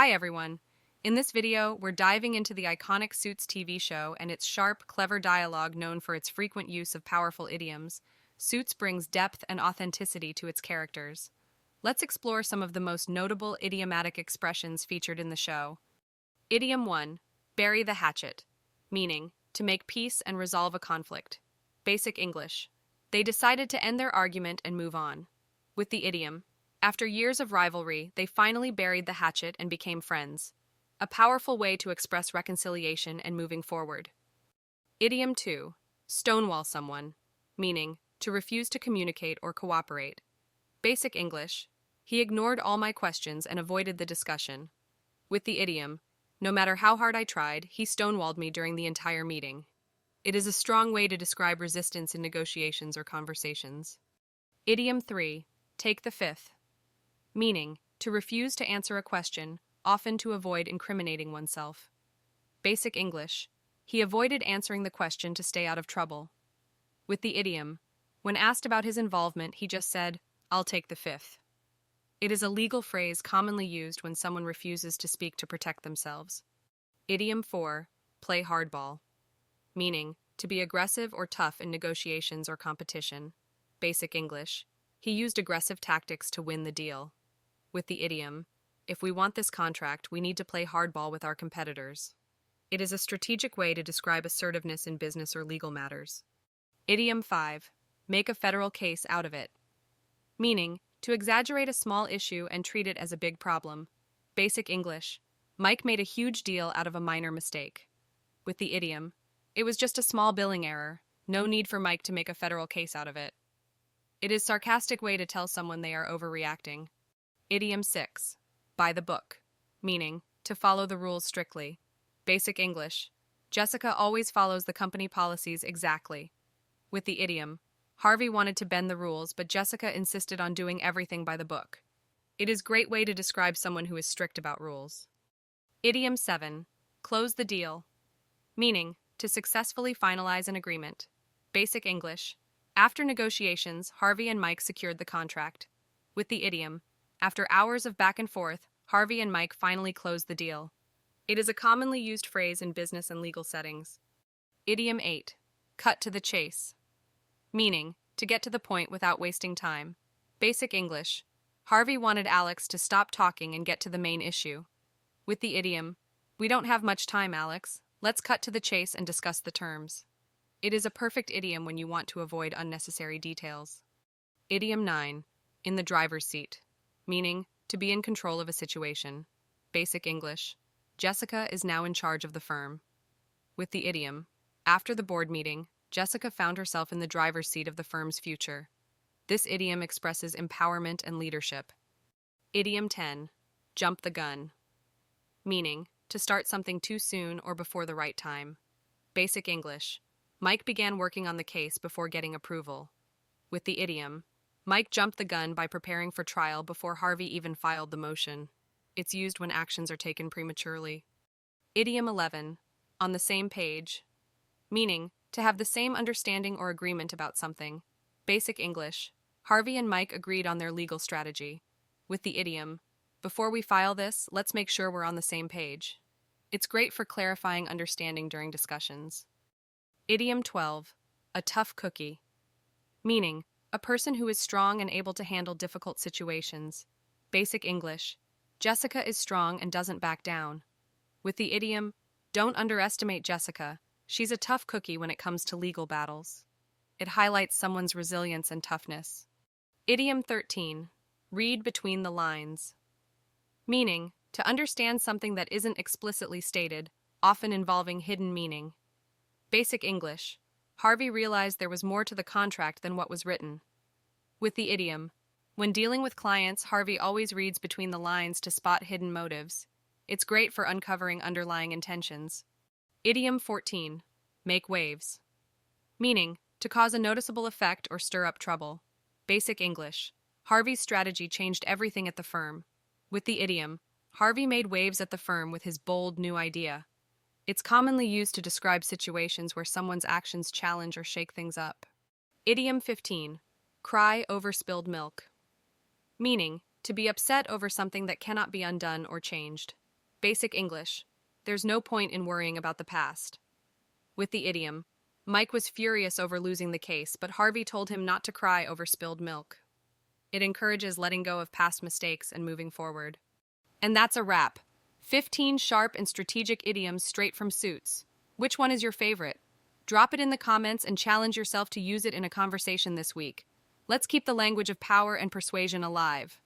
Hi everyone. In this video, we're diving into the iconic Suits TV show and its sharp, clever dialogue known for its frequent use of powerful idioms. Suits brings depth and authenticity to its characters. Let's explore some of the most notable idiomatic expressions featured in the show. Idiom 1. Bury the hatchet. Meaning, to make peace and resolve a conflict. Basic English. They decided to end their argument and move on. With the idiom, after years of rivalry, they finally buried the hatchet and became friends. A powerful way to express reconciliation and moving forward. Idiom 2. Stonewall someone. Meaning, to refuse to communicate or cooperate. Basic English. He ignored all my questions and avoided the discussion. With the idiom, no matter how hard I tried, he stonewalled me during the entire meeting. It is a strong way to describe resistance in negotiations or conversations. Idiom 3. Take the fifth. Meaning, to refuse to answer a question, often to avoid incriminating oneself. Basic English. He avoided answering the question to stay out of trouble. With the idiom, when asked about his involvement, he just said, "I'll take the fifth." It is a legal phrase commonly used when someone refuses to speak to protect themselves. Idiom 4. Play hardball. Meaning, to be aggressive or tough in negotiations or competition. Basic English. He used aggressive tactics to win the deal. With the idiom, if we want this contract, we need to play hardball with our competitors. It is a strategic way to describe assertiveness in business or legal matters. Idiom 5. Make a federal case out of it. Meaning, to exaggerate a small issue and treat it as a big problem. Basic English. Mike made a huge deal out of a minor mistake. With the idiom, it was just a small billing error. No need for Mike to make a federal case out of it. It is a sarcastic way to tell someone they are overreacting. Idiom 6. By the book. Meaning, to follow the rules strictly. Basic English. Jessica always follows the company policies exactly. With the idiom, Harvey wanted to bend the rules, but Jessica insisted on doing everything by the book. It is a great way to describe someone who is strict about rules. Idiom 7. Close the deal. Meaning, to successfully finalize an agreement. Basic English. After negotiations, Harvey and Mike secured the contract. With the idiom, after hours of back and forth, Harvey and Mike finally closed the deal. It is a commonly used phrase in business and legal settings. Idiom 8. Cut to the chase. Meaning, to get to the point without wasting time. Basic English. Harvey wanted Alex to stop talking and get to the main issue. With the idiom, we don't have much time, Alex. Let's cut to the chase and discuss the terms. It is a perfect idiom when you want to avoid unnecessary details. Idiom 9. In the driver's seat. Meaning, to be in control of a situation. Basic English. Jessica is now in charge of the firm. With the idiom, after the board meeting, Jessica found herself in the driver's seat of the firm's future. This idiom expresses empowerment and leadership. Idiom 10. Jump the gun. Meaning, to start something too soon or before the right time. Basic English. Mike began working on the case before getting approval. With the idiom, Mike jumped the gun by preparing for trial before Harvey even filed the motion. It's used when actions are taken prematurely. Idiom 11. On the same page. Meaning, to have the same understanding or agreement about something. Basic English. Harvey and Mike agreed on their legal strategy. With the idiom, before we file this, let's make sure we're on the same page. It's great for clarifying understanding during discussions. Idiom 12. A tough cookie. Meaning, a person who is strong and able to handle difficult situations. Basic English. Jessica is strong and doesn't back down. With the idiom, don't underestimate Jessica. She's a tough cookie when it comes to legal battles. It highlights someone's resilience and toughness. Idiom 13. Read between the lines. Meaning, to understand something that isn't explicitly stated, often involving hidden meaning. Basic English. Harvey realized there was more to the contract than what was written. With the idiom, when dealing with clients, Harvey always reads between the lines to spot hidden motives. It's great for uncovering underlying intentions. Idiom 14. Make waves. Meaning, to cause a noticeable effect or stir up trouble. Basic English. Harvey's strategy changed everything at the firm. With the idiom, Harvey made waves at the firm with his bold new idea. It's commonly used to describe situations where someone's actions challenge or shake things up. Idiom 15. Cry over spilled milk. Meaning, to be upset over something that cannot be undone or changed. Basic English. There's no point in worrying about the past. With the idiom, Mike was furious over losing the case, but Harvey told him not to cry over spilled milk. It encourages letting go of past mistakes and moving forward. And that's a wrap. 15 sharp and strategic idioms straight from Suits. Which one is your favorite? Drop it in the comments and challenge yourself to use it in a conversation this week. Let's keep the language of power and persuasion alive.